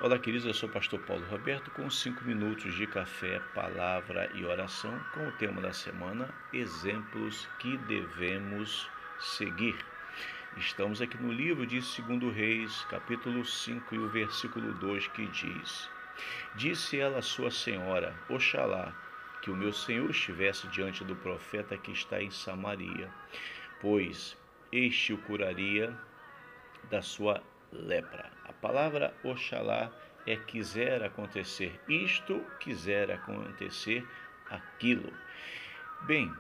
Olá, queridos, eu sou o pastor Paulo Roberto com 5 minutos de café, palavra e oração com o tema da semana, exemplos que devemos seguir. Estamos aqui no livro de 2 Reis, capítulo 5 e o versículo 2 que diz: Disse ela à sua senhora, Oxalá, que o meu senhor estivesse diante do profeta que está em Samaria, pois este o curaria da sua lepra. A palavra Oxalá é quiser acontecer isto, quiser acontecer aquilo. Bem,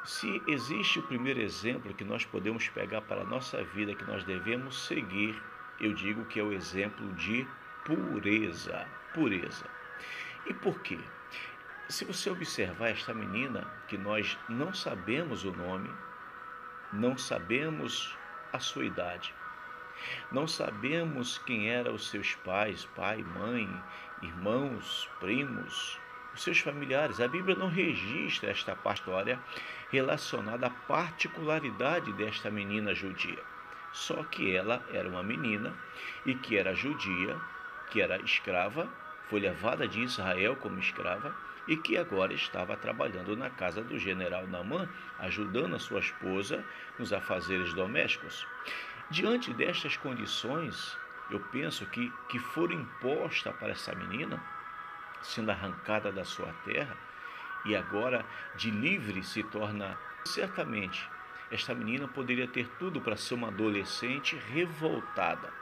se existe o primeiro exemplo que nós podemos pegar para a nossa vida, que nós devemos seguir, eu digo que é o exemplo de pureza. Pureza. E por quê? Se você observar esta menina, que nós não sabemos o nome, não sabemos a sua idade, não sabemos quem eram os seus pais, pai, mãe, irmãos, primos, os seus familiares. A Bíblia não registra esta história relacionada à particularidade desta menina judia. Só que ela era uma menina e que era judia, que era escrava, foi levada de Israel como escrava e que agora estava trabalhando na casa do general Naamã, ajudando a sua esposa nos afazeres domésticos. Diante destas condições, eu penso que foram impostas para essa menina, sendo arrancada da sua terra, e agora de livre se torna, certamente, esta menina poderia ter tudo para ser uma adolescente revoltada.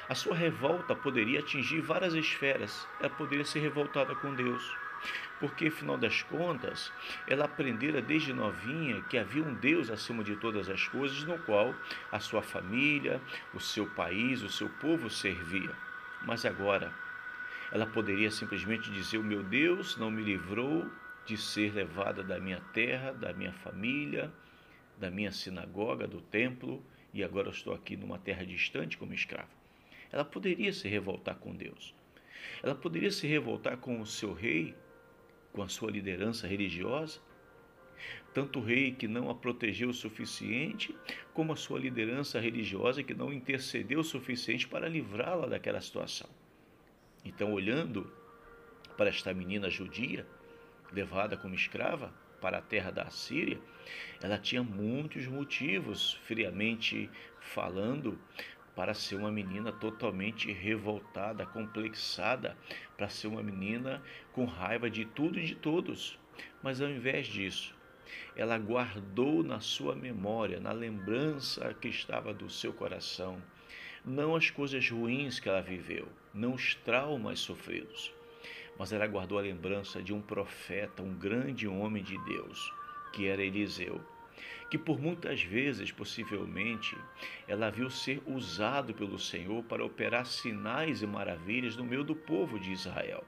A sua revolta poderia atingir várias esferas. Ela poderia ser revoltada com Deus, porque, afinal das contas, ela aprendera desde novinha que havia um Deus acima de todas as coisas, no qual a sua família, o seu país, o seu povo servia. Mas agora, ela poderia simplesmente dizer: o meu Deus não me livrou de ser levada da minha terra, da minha família, da minha sinagoga, do templo, e agora eu estou aqui numa terra distante como escrava. Ela poderia se revoltar com Deus. Ela poderia se revoltar com o seu rei, com a sua liderança religiosa, tanto o rei que não a protegeu o suficiente, como a sua liderança religiosa que não intercedeu o suficiente para livrá-la daquela situação. Então, olhando para esta menina judia, levada como escrava para a terra da Assíria, ela tinha muitos motivos, friamente falando, para ser uma menina totalmente revoltada, complexada, para ser uma menina com raiva de tudo e de todos. Mas ao invés disso, ela guardou na sua memória, na lembrança que estava do seu coração, não as coisas ruins que ela viveu, não os traumas sofridos, mas ela guardou a lembrança de um profeta, um grande homem de Deus, que era Eliseu, que por muitas vezes, possivelmente, ela viu ser usado pelo Senhor para operar sinais e maravilhas no meio do povo de Israel.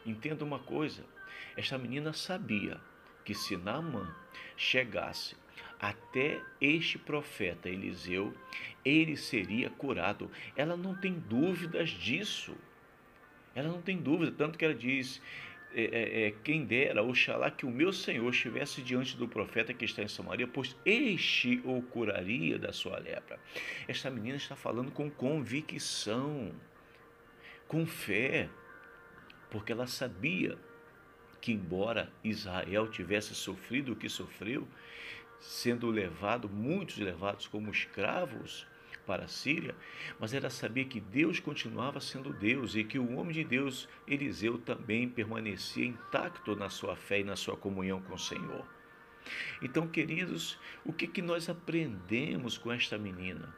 Entenda uma coisa, esta menina sabia que se Naamã chegasse até este profeta Eliseu, ele seria curado. Ela não tem dúvidas disso. Ela não tem dúvida, tanto que ela diz: quem dera, oxalá que o meu Senhor estivesse diante do profeta que está em Samaria, pois este o curaria da sua lepra. Esta menina está falando com convicção, com fé, porque ela sabia que, embora Israel tivesse sofrido o que sofreu, sendo levado, muitos levados como escravos para a Síria, mas ela sabia que Deus continuava sendo Deus e que o homem de Deus, Eliseu, também permanecia intacto na sua fé e na sua comunhão com o Senhor. Então, queridos, o que nós aprendemos com esta menina?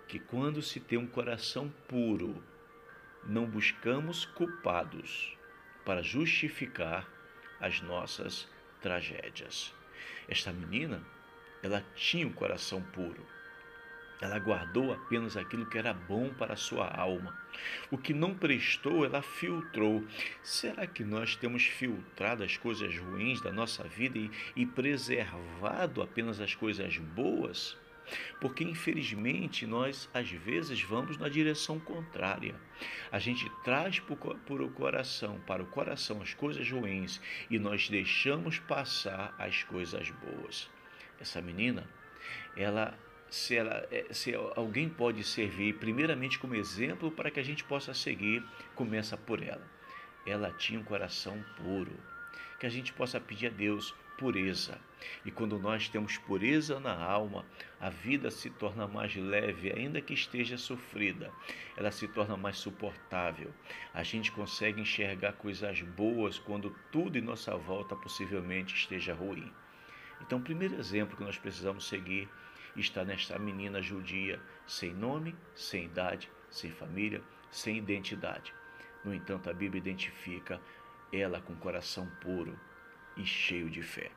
Que quando se tem um coração puro, não buscamos culpados para justificar as nossas tragédias. Esta menina, ela tinha um coração puro. Ela guardou apenas aquilo que era bom para a sua alma. O que não prestou, ela filtrou. Será que nós temos filtrado as coisas ruins da nossa vida e preservado apenas as coisas boas? Porque, infelizmente, nós às vezes vamos na direção contrária. A gente traz para o coração as coisas ruins e nós deixamos passar as coisas boas. Essa menina, ela se alguém pode servir primeiramente como exemplo para que a gente possa seguir, começa por ela. Ela tinha um coração puro, que a gente possa pedir a Deus pureza. E quando nós temos pureza na alma, a vida se torna mais leve, ainda que esteja sofrida. Ela se torna mais suportável. A gente consegue enxergar coisas boas quando tudo em nossa volta possivelmente esteja ruim. Então, o primeiro exemplo que nós precisamos seguir está nesta menina judia, sem nome, sem idade, sem família, sem identidade. No entanto, a Bíblia identifica ela com coração puro e cheio de fé.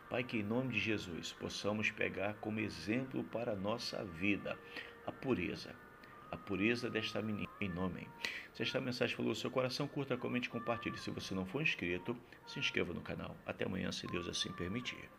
Pai, que em nome de Jesus possamos pegar como exemplo para a nossa vida a pureza desta menina, em nome. Se esta mensagem falou no seu coração, curta, comente e compartilhe. Se você não for inscrito, se inscreva no canal. Até amanhã, se Deus assim permitir.